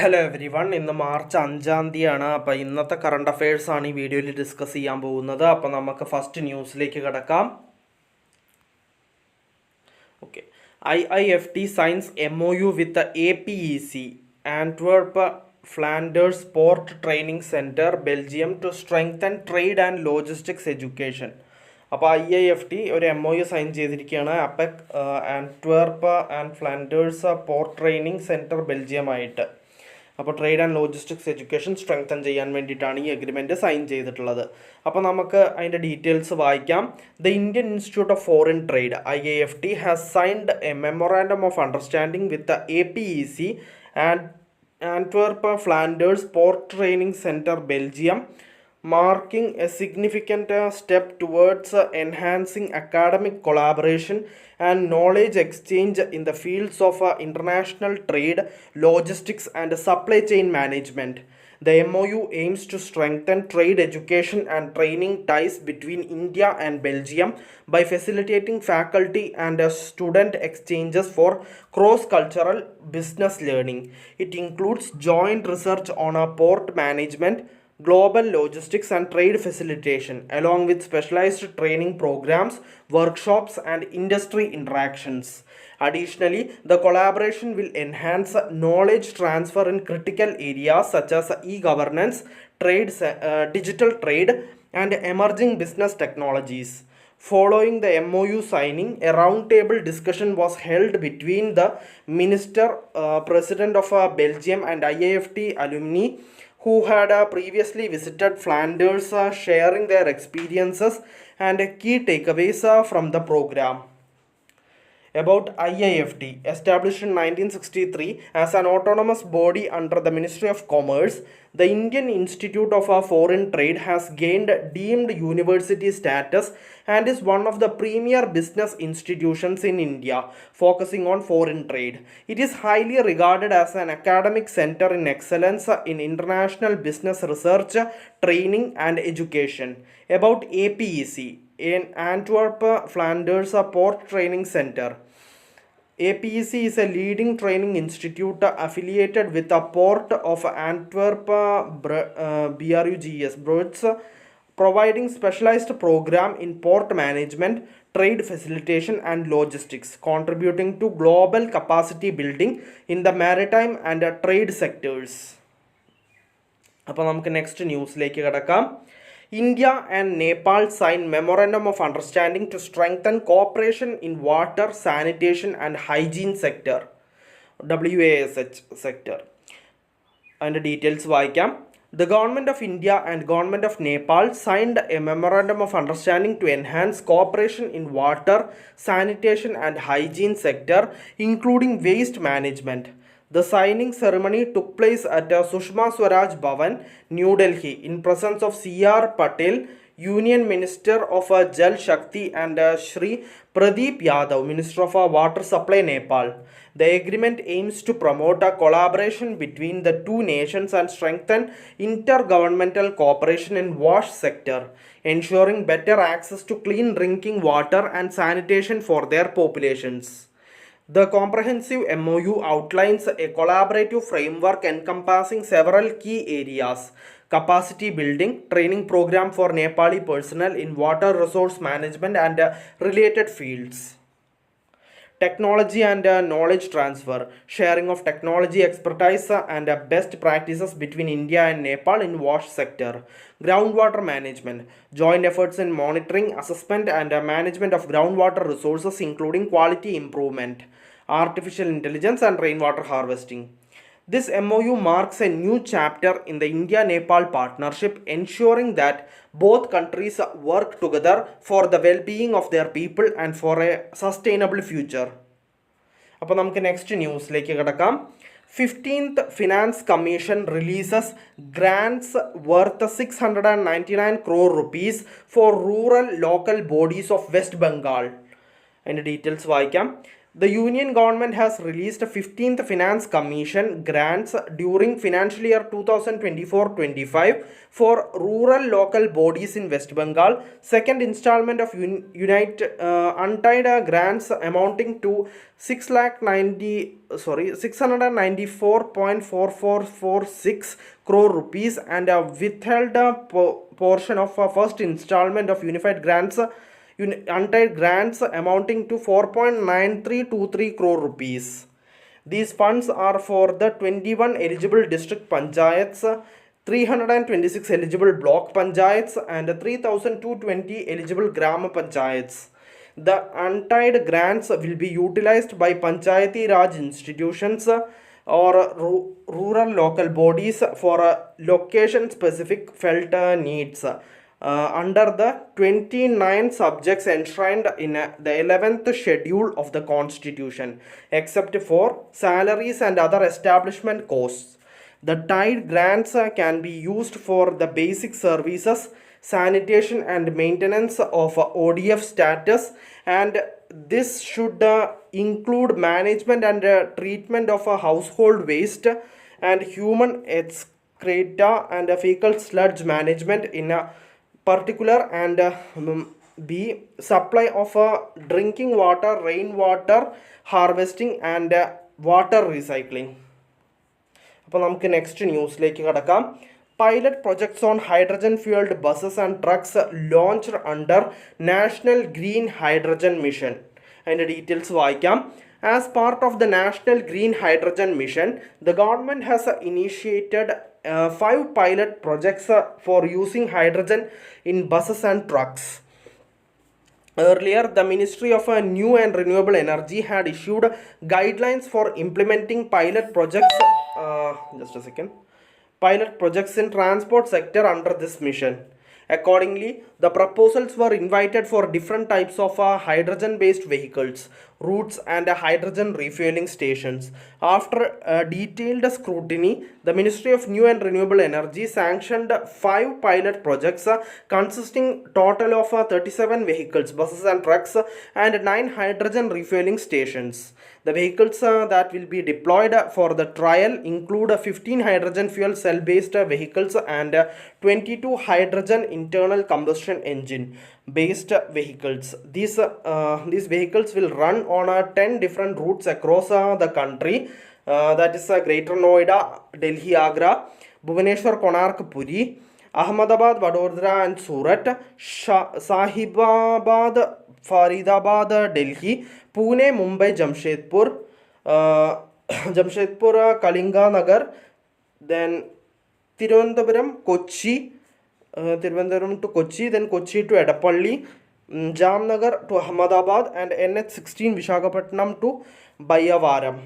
Hello every one. ഇന്ന് March 5-ാം തീയതിയാണ്. അപ്പോൾ ഇന്നത്തെ കറണ്ട് അഫയേഴ്സ് ആണ് ഈ വീഡിയോയിൽ ഡിസ്കസ് ചെയ്യാൻ പോകുന്നത്. അപ്പോൾ നമുക്ക് ഫസ്റ്റ് ന്യൂസിലേക്ക് കിടക്കാം. Okay, IIFT signs MOU with APEC Antwerp Flanders port training centre Belgium to strengthen trade and logistics education. അപ്പോൾ IIFT ഒരു MOU സൈൻ ചെയ്തിരിക്കുകയാണ് APEC Antwerp and Flanders port training centre ബെൽജിയമായിട്ട്. അപ്പോൾ trade and logistics education strengthen ചെയ്യാൻ വേണ്ടിയിട്ടാണ് ഈ agreement sign ചെയ്തിട്ടുള്ളത്. അപ്പോൾ നമുക്ക് അതിൻ്റെ ഡീറ്റെയിൽസ് വായിക്കാം. The Indian Institute of Foreign Trade IIFT has signed a memorandum of understanding with APEC and Antwerp Flanders port training centre Belgium, marking a significant step towards enhancing academic collaboration and knowledge exchange in the fields of international trade, logistics and supply chain management. The MOU aims to strengthen trade education and training ties between India and Belgium by facilitating faculty and student exchanges for cross-cultural business learning. It includes joint research on port management, global logistics and trade facilitation, along with specialized training programs, workshops and industry interactions. Additionally, the collaboration will enhance knowledge transfer in critical areas such as e-governance, digital trade and emerging business technologies. Following the MOU signing, a roundtable discussion was held between the Minister, President of Belgium and IIFT alumni who had previously visited Flanders, sharing their experiences and key takeaways from the program. About IIFT, established in 1963 as an autonomous body under the Ministry of Commerce, the Indian Institute of Foreign Trade has gained deemed university status and is one of the premier business institutions in India, focusing on foreign trade. It is highly regarded as an academic center in excellence in international business research, training and education. About APEC, in Antwerp, Flanders Port Training Center. APEC is a leading training institute affiliated with the Port of Antwerp, BRUGS, providing specialized program in port management, trade facilitation and logistics, contributing to global capacity building in the maritime and trade sectors. അപ്പോൾ നമുക്ക് next ന്യൂസിലേക്ക് കിടക്കാം. India and Nepal signed Memorandum of Understanding to strengthen cooperation in water, sanitation and hygiene sector, WASH sector. And the details വായിക്കാം. The Government of India and Government of Nepal signed a Memorandum of Understanding to enhance cooperation in water, sanitation and hygiene sector, including waste management. The signing ceremony took place at Sushma Swaraj Bhavan, New Delhi, in presence of C.R. Patel, Union Minister of Jal Shakti, and Shri Pradeep Yadav, Minister of Water Supply, Nepal. The agreement aims to promote a collaboration between the two nations and strengthen intergovernmental cooperation in wash sector, ensuring better access to clean drinking water and sanitation for their populations. The comprehensive MOU outlines a collaborative framework encompassing several key areas: capacity building, training program for Nepali personnel in water resource management and related fields, technology and knowledge transfer, sharing of technology expertise and best practices between India and Nepal in wash sector, groundwater management, joint efforts in monitoring, assessment and management of groundwater resources including quality improvement, artificial intelligence and rainwater harvesting. This MOU marks a new chapter in the India-Nepal partnership, ensuring that both countries work together for the well-being of their people and for a sustainable future. അപ്പോൾ നമുക്ക് next ന്യൂസിലേക്ക് കിടക്കാം. 15th Finance Commission releases grants worth 699 crore rupees for rural local bodies of West Bengal. അതിൻ്റെ details വായിക്കാം. The Union government has released 15th Finance Commission grants during financial year 2024-25 for rural local bodies in West Bengal. Second installment of untied grants amounting to 694.4446 crore rupees and a withheld portion of first installment of unified grants untied grants amounting to 4.9323 crore rupees. These funds are for the 21 eligible district panchayats, 326 eligible block panchayats and 3220 eligible gram panchayats. The untied grants will be utilized by Panchayati Raj institutions or rural local bodies for location specific felt needs under the 29 subjects enshrined in the 11th schedule of the Constitution, except for salaries and other establishment costs. The tied grants can be used for the basic services, sanitation and maintenance of ODF status, and this should include management and treatment of household waste and human excreta and fecal sludge management in a particular, and B, supply of drinking water, rainwater harvesting and water recycling. അപ്പോൾ നമുക്ക് next ന്യൂസിലേക്ക് കടക്കാം. Pilot projects on hydrogen fuelled buses and trucks launched under national green hydrogen mission. അതിൻ്റെ details വായിക്കാം. As part of the National Green Hydrogen Mission, the government has initiated 5 pilot projects for using hydrogen in buses and trucks. Earlier, the Ministry of New and Renewable Energy had issued guidelines for implementing pilot projects. Pilot projects in transport sector under this mission. Accordingly, the proposals were invited for different types of hydrogen-based vehicles, routes and hydrogen refueling stations. After detailed scrutiny, the Ministry of New and Renewable Energy sanctioned 5 pilot projects consisting total of 37 vehicles, buses and trucks and 9 hydrogen refueling stations. The vehicles that will be deployed for the trial include 15 hydrogen fuel cell-based vehicles and 22 hydrogen internal combustion engine based vehicles. These vehicles will run on 10 different routes across the country, that is Greater Noida, Delhi, Agra, Bhubaneswar, Konark, Puri, Ahmedabad, Vadodara and Surat, Sahibabad, Faridabad, Delhi, Pune, Mumbai, Jamshedpur, Kalinga Nagar, then Thiruvananthapuram, Kochi, Thiruvananthapuram to Kochi, then Kochi to Edapalli, Jamnagar to Ahmedabad, and NH16 Visakhapatnam to Bayavaram.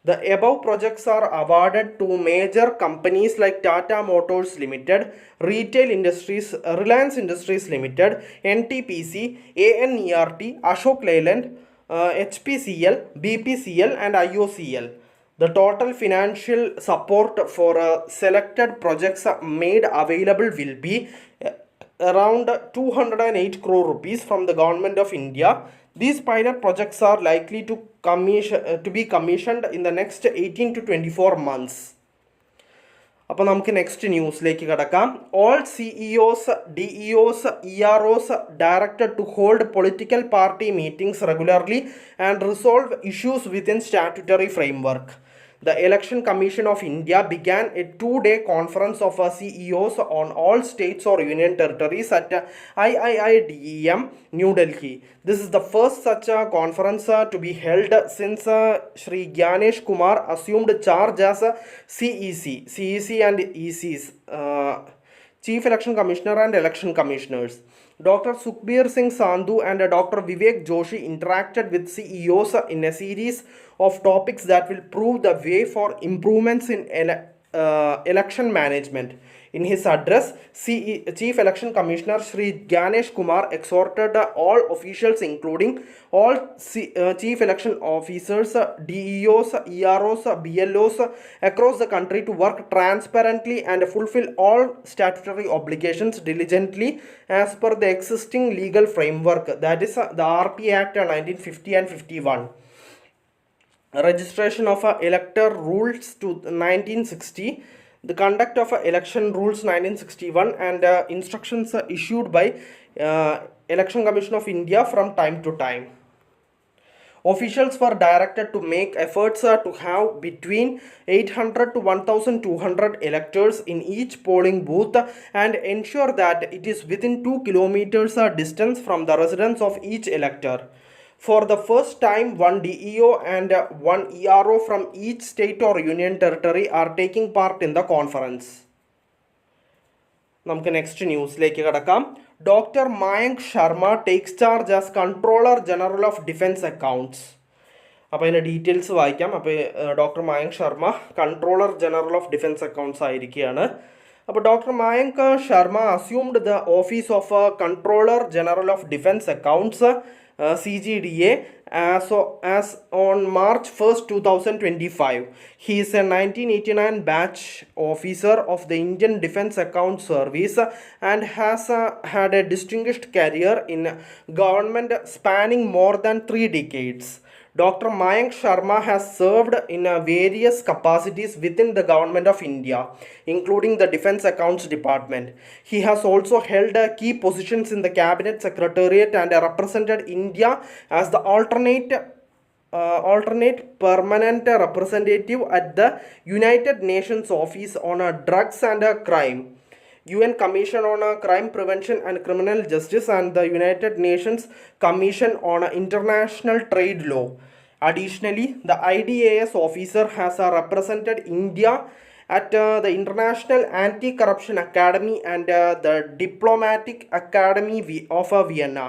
The above projects are awarded to major companies like Tata Motors Limited, Retail Industries, Reliance Industries Limited, NTPC, ANERT, Ashok Leyland, HPCL, BPCL and IOCL. The total financial support for selected projects made available will be around 208 crore rupees from the Government of India. These pilot projects are likely to be commissioned in the next 18 to 24 months. അപ്പോൾ നമുക്ക് next ന്യൂസിലേക്ക് കടക്കാം. All CEOs, DEOs, EROs directed to hold political party meetings regularly and resolve issues within statutory framework. The Election Commission of India began a 2-day conference of CEOs on all states or union territories at IIIDEM, New Delhi. This is the first such conference to be held since Shri Gyanesh Kumar assumed charge as CEC and ECs, Chief Election Commissioner and Election Commissioners. Dr. Sukhbir Singh Sandhu and Dr. Vivek Joshi interacted with CEOs in a series of topics that will prove the way for improvements in election management. In his address, Chief Election Commissioner Sri Ganesh Kumar exhorted all officials, including all Chief Election Officers, DEOs, EROs, BLOs across the country to work transparently and fulfill all statutory obligations diligently as per the existing legal framework, that is the RP Act 1950 and 51. Registration of elector rules to 1960, the conduct of election rules 1961, and instructions issued by Election Commission of India from time to time. Officials were directed to make efforts to have between 800 to 1200 electors in each polling booth and ensure that it is within 2 kilometers distance from the residence of each elector. For the first time, one DEO and one ERO from each state or union territory are taking part in the conference. നമുക്ക് next ന്യൂസിലേക്ക് കടക്കാം. Doctor Mayank Sharma takes charge as controller general of defence accounts. അപ്പോൾ അതിൻ്റെ details വായിക്കാം. അപ്പോൾ doctor Mayank Sharma controller general of defence accounts ആയിരിക്കുകയാണ്. അപ്പോൾ doctor Mayank Sharma assumed the office of controller general of defence accounts CGDA as on March 1st, 2025. He is a 1989 batch officer of the Indian Defence Account Service and has had a distinguished career in government spanning more than 3 decades. Dr. Mayank Sharma has served in various capacities within the Government of India, including the Defence Accounts Department. He has also held key positions in the Cabinet Secretariat and represented India as the alternate permanent representative at the United Nations Office on Drugs and Crime, UN Commission on Crime Prevention and Criminal Justice, and the United Nations Commission on International Trade Law. Additionally, the IDAS officer has represented India at the International Anti-Corruption Academy and the Diplomatic Academy of Vienna.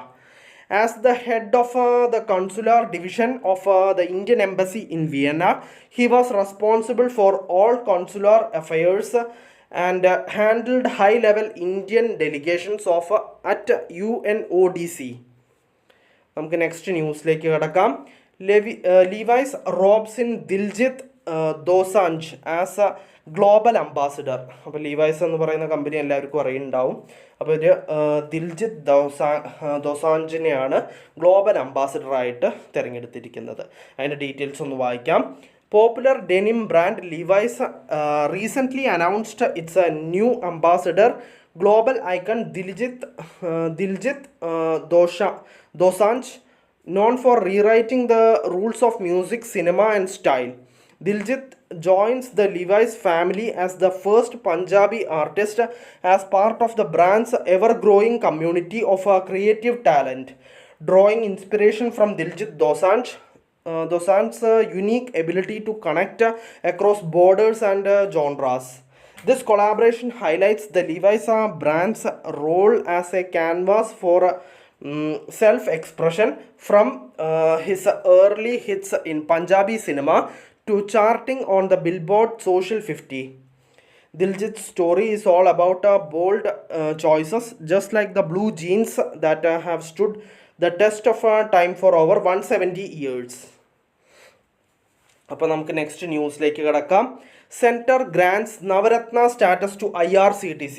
As the head of the consular division of the Indian Embassy in Vienna, he was responsible for all consular affairs and handled high-level Indian delegations of at UNODC. നമുക്ക് next ന്യൂസിലേക്ക് കിടക്കാം. Levi's ropes in Diljit Dosanjh as a global ambassador. അപ്പോൾ Levi's എന്ന് പറയുന്ന company എല്ലാവർക്കും അറിയുന്നുണ്ടാവും. അപ്പോൾ ഇത് Diljith ദോസാഞ്ചിനെയാണ് global അംബാസിഡറായിട്ട് തിരഞ്ഞെടുത്തിരിക്കുന്നത്. അതിൻ്റെ ഡീറ്റെയിൽസ് ഒന്ന് വായിക്കാം. Popular denim brand Levi's recently announced its new ambassador, global icon Diljit Dosanjh, known for rewriting the rules of music, cinema and style. Diljit joins the Levi's family as the first Punjabi artist as part of the brand's ever-growing community of creative talent. Drawing inspiration from Diljit Dosanjh's unique ability to connect across borders and genres. This collaboration highlights the Levi's brand's role as a canvas for self-expression, from his early hits in Punjabi cinema to charting on the Billboard Social 50. Diljit's story is all about bold choices, just like the blue jeans that have stood the test of time for over 170 years. അപ്പോൾ നമുക്ക് next ന്യൂസിലേക്ക് കിടക്കാം. Centre grants Navaratna status to IRCTC.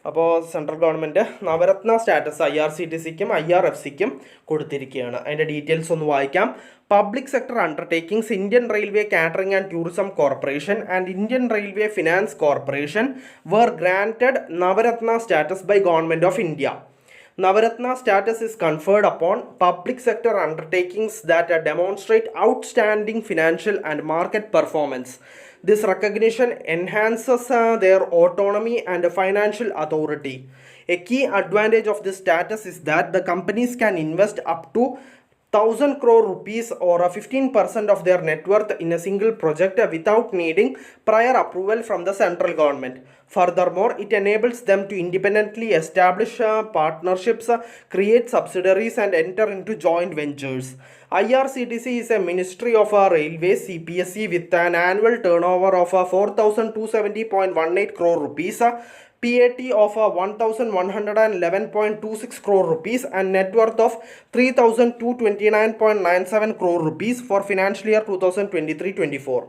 അപ്പോൾ central government Navaratna status IRCTCക്കും IRFCക്കും കൊടുത്തിരിക്കുകയാണ്. അതിൻ്റെ details ഒന്ന് വായിക്കാം. Public sector undertakings Indian railway catering and tourism corporation and Indian railway finance corporation were granted Navaratna status by Government of India. Navaratna status is conferred upon public sector undertakings that demonstrate outstanding financial and market performance. This recognition enhances their autonomy and financial authority. A key advantage of this status is that the companies can invest up to 1,000 crore rupees or 15% of their net worth in a single project without needing prior approval from the central government. Furthermore, it enables them to independently establish partnerships, create subsidiaries, and enter into joint ventures. IRCTC is a Ministry of Railways CPSE with an annual turnover of 4,270.18 crore rupees, PAT of 1,111.26 crore rupees, and net worth of 3,229.97 crore rupees for financial year 2023-24.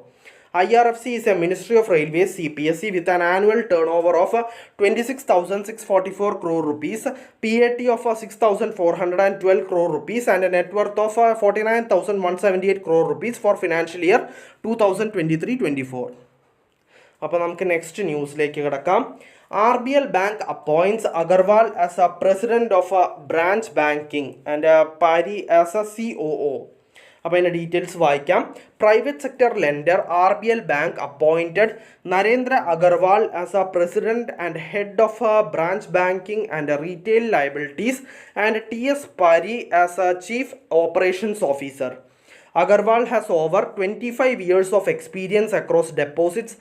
IRFC is a Ministry of Railways CPSE with an annual turnover of 26,644 crore rupees, PAT of 6,412 crore rupees, and a net worth of 49,178 crore rupees for financial year 2023-24. അപ്പോൾ നമുക്ക് next ന്യൂസിലേക്ക് കിടക്കാം. RBL Bank appoints Agarwal as a president of a branch banking and Pari as a COO. അപ്പോൾ അതിൻ്റെ details വായിക്കാം. Private sector lender RBL Bank appointed Narendra Agarwal as a president and head of branch banking and retail liabilities and TS Pari as a chief operations officer. Agarwal has over 25 years of experience across deposits,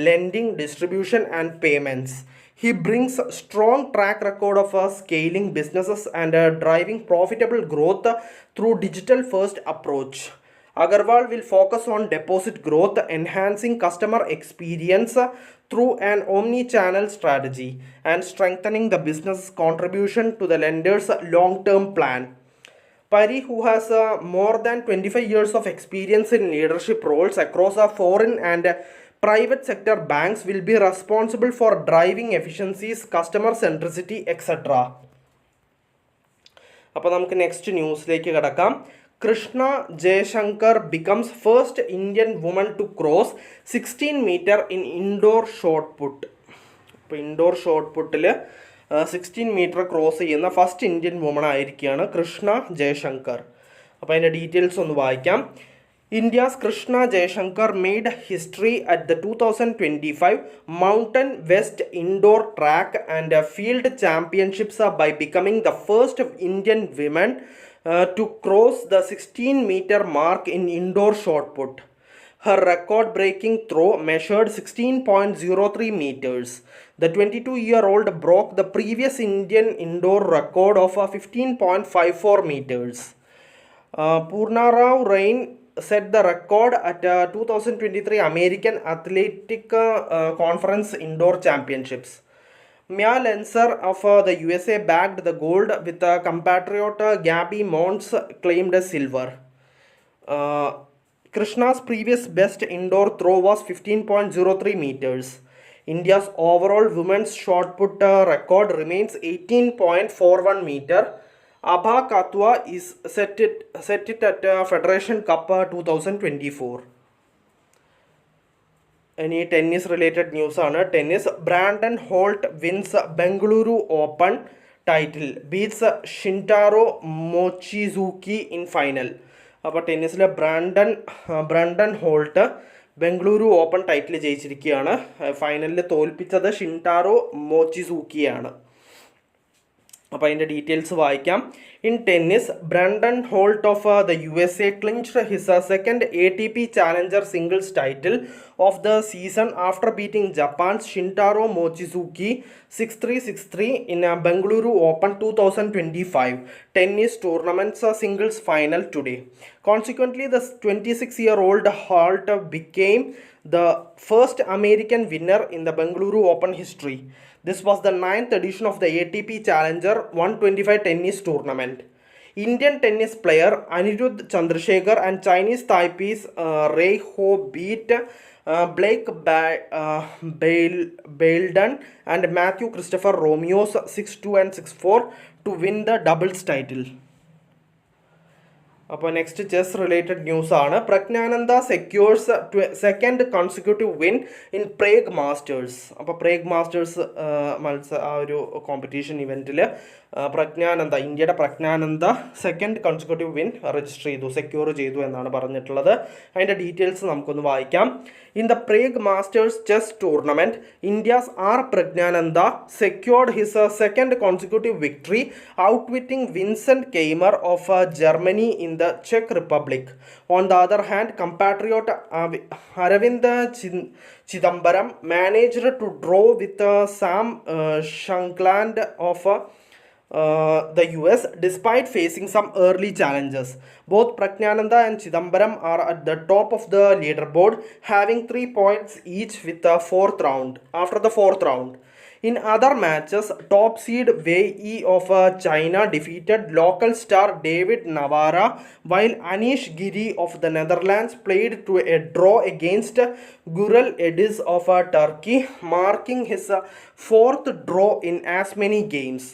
lending, distribution, and payments. He brings a strong track record of scaling businesses and driving profitable growth through digital-first approach. Agarwal will focus on deposit growth, enhancing customer experience through an omni-channel strategy, and strengthening the business contribution to the lender's long-term plan. Pari, who has more than 25 years of experience in leadership roles across foreign and private sector banks, will be responsible for driving efficiencies, customer centricity, etc. അപ്പോൾ നമുക്ക് next ന്യൂസിലേക്ക് കിടക്കാം. Krishna Jayashankar becomes first Indian woman to cross 16 meter in indoor shot put. ഇപ്പോൾ indoor shot പുട്ടിൽ 16 meter cross ചെയ്യുന്ന first Indian woman ആയിരിക്കുകയാണ് കൃഷ്ണ ജയശങ്കർ. അപ്പോൾ അതിൻ്റെ ഡീറ്റെയിൽസ് ഒന്ന് വായിക്കാം. India's Krishna Jayashankar made history at the 2025 Mountain West Indoor Track and Field Championships by becoming the first Indian woman to cross the 16 meter mark in indoor shot put. Her record-breaking throw measured 16.03 meters. The 22-year-old broke the previous Indian indoor record of 15.54 meters. Purna Rao Rain set the record at 2023 American Athletic Conference Indoor Championships. Mia Lenser of the USA bagged the gold with compatriot Gabby Mons claimed silver. Krishna's previous best indoor throw was 15.03 meters. India's overall women's shot put record remains 18.41 meter. Abha Katwa is set it at Federation Cup 2024. Any tennis related news on tennis. Brandon Holt wins Bengaluru Open title, beats Shintaro Mochizuki in final. അപ്പോൾ ടെന്നീസിലെ Brandon Holt Bengaluru open title ജയിച്ചിരിക്കുകയാണ്. ഫൈനലിൽ തോൽപ്പിച്ചത് Shintaro മോച്ചിസൂക്കിയാണ്. അപ്പോൾ അതിൻ്റെ details വായിക്കാം. In tennis, Brandon Holt of the USA clinched his second ATP Challenger singles title of the season after beating Japan's Shintaro Mochizuki 6-3, 6-3 in Bengaluru Open 2025 tennis tournament's singles final today. Consequently, the 26-year-old Holt became the first American winner in the Bengaluru Open history. This was the 9th edition of the ATP Challenger 125 tennis tournament. Indian tennis player Anirudh Chandrasekhar and Chinese Taipei's Ray Ho beat Blake Bailden and Matthew Christopher Romeo's 6-2 and 6-4 to win the doubles title. അപ്പോൾ next chess related news ആണ്. Praggnanandhaa secures second consecutive win in Prague Masters. അപ്പോൾ Prague Masters ആ ഒരു competition ഇവൻറ്റിൽ പ്രജ്ഞാനന്ദ, ഇന്ത്യയുടെ Praggnanandhaa second consecutive win register ചെയ്തു, secure ചെയ്തു എന്നാണ് പറഞ്ഞിട്ടുള്ളത്. അതിൻ്റെ ഡീറ്റെയിൽസ് നമുക്കൊന്ന് വായിക്കാം. In the Prague Masters chess tournament, India's R Praggnanandhaa secured his second consecutive victory, outwitting Vincent Keymer of Germany in the ചെക്ക് Republic. On the other hand, compatriot Aravind Chidambaram managed to draw with Sam Shankland of the US despite facing some early challenges. Both Pragnananda and Chidambaram are at the top of the leaderboard, having 3 points each with the fourth round. After the fourth round, in other matches, top seed Wei Yi of China defeated local star David Navara, while Anish Giri of the Netherlands played to a draw against Gürel Ediz of Turkey, marking his fourth draw in as many games.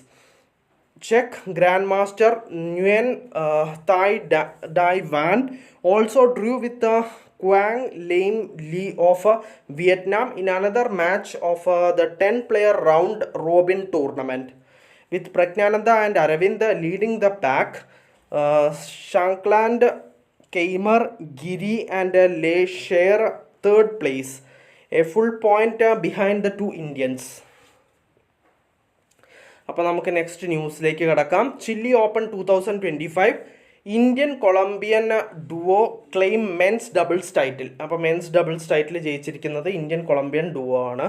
Czech Grandmaster Nguyen Thai Dai Van also drew with Quang Lam Lee of Vietnam in another match of the 10-player round robin tournament. With Pragnananda and Aravind leading the pack, Shankland, Keimer, Giri and Le share third place, a full point behind the two Indians. അപ്പോൾ നമുക്ക് next ന്യൂസിലേക്ക് കിടക്കാം. Chile open 2025, Indian Colombian duo claim men's doubles title. അപ്പോൾ men's doubles title ജയിച്ചിരിക്കുന്നത് Indian Colombian duo ആണ്.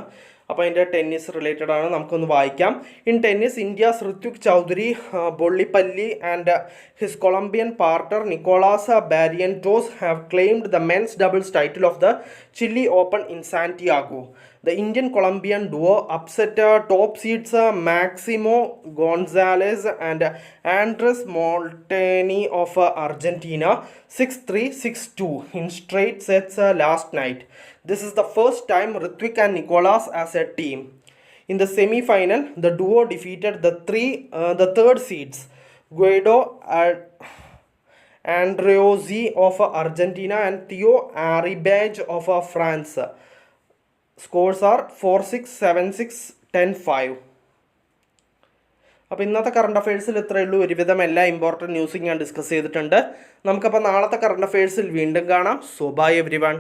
അപ്പോൾ അതിൻ്റെ tennis related ആണ്, നമുക്കൊന്ന് വായിക്കാം. In tennis, India's Rithvik Choudhary Bollipalli and his Colombian partner Nicolas Barrientos have claimed the men's doubles title of the Chile open in Santiago. The Indian Colombian duo upset top seeds Maximo Gonzalez and Andres Molteni of Argentina 6-3, 6-2 in straight sets last night. This is the first time Ritwik and Nicolas as a team. In the semi-final, the duo defeated the third seeds Guido Andreozzi of Argentina and Theo Aribage of France. Scores are 4-6, 7-6, 10-5. അപ്പോൾ ഇന്നത്തെ current അഫയേഴ്സിൽ ഇത്രയേ ഉള്ളൂ. ഒരുവിധം എല്ലാ important ന്യൂസും ഞാൻ discuss ചെയ്തിട്ടുണ്ട്. നമുക്കപ്പോൾ നാളത്തെ കറണ്ട് അഫയേഴ്സിൽ വീണ്ടും കാണാം. So bye every one.